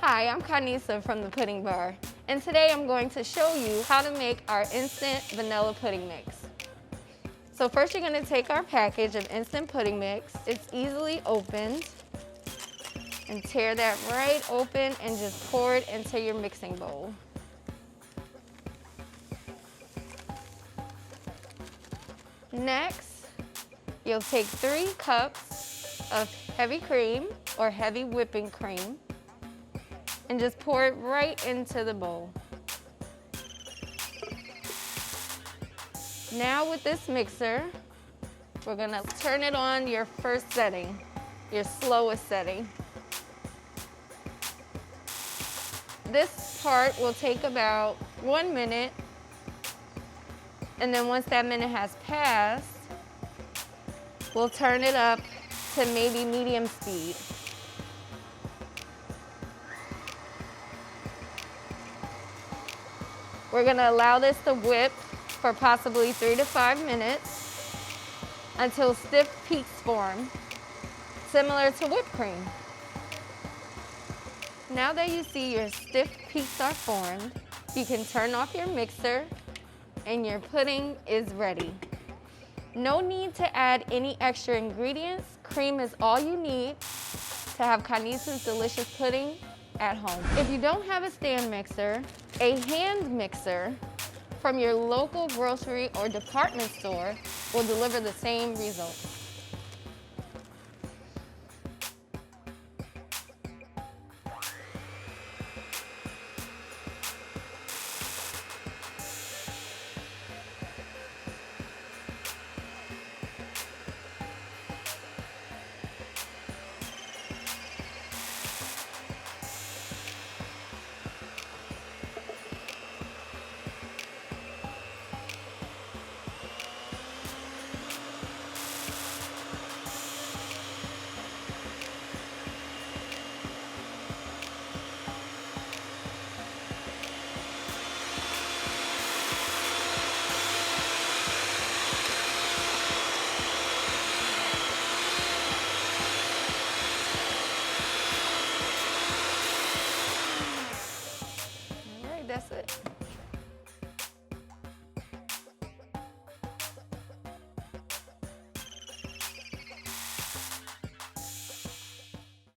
Hi, I'm Khanisa from the Pudding Bar, and today I'm going to show you how to make our instant vanilla pudding mix. So first you're going to take our package of instant pudding mix. It's easily opened, and tear that right open and just pour it into your mixing bowl. Next, you'll take 3 cups of heavy cream or heavy whipping cream and just pour it right into the bowl. Now with this mixer, we're gonna turn it on your first setting, your slowest setting. This part will take about 1 minute, and then once that minute has passed, we'll turn it up to maybe medium speed. We're gonna allow this to whip for possibly 3 to 5 minutes until stiff peaks form, similar to whipped cream. Now that you see your stiff peaks are formed, you can turn off your mixer and your pudding is ready. No need to add any extra ingredients. Cream is all you need to have Khanisa's delicious pudding at home. If you don't have a stand mixer, a hand mixer from your local grocery or department store will deliver the same results. That's it.